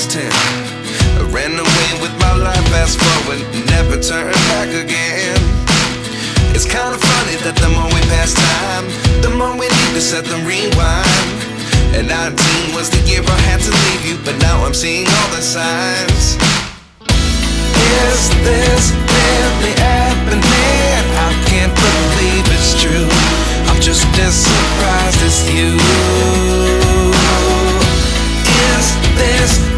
10. I ran away with my life, fast forward, never turn back again. It's kinda funny that the more we pass time, the more we need to set the rewind. And 19 was the year I had to leave you, but now I'm seeing all the signs. Is this really happening? I can't believe it's true. I'm just as surprised as you. Is this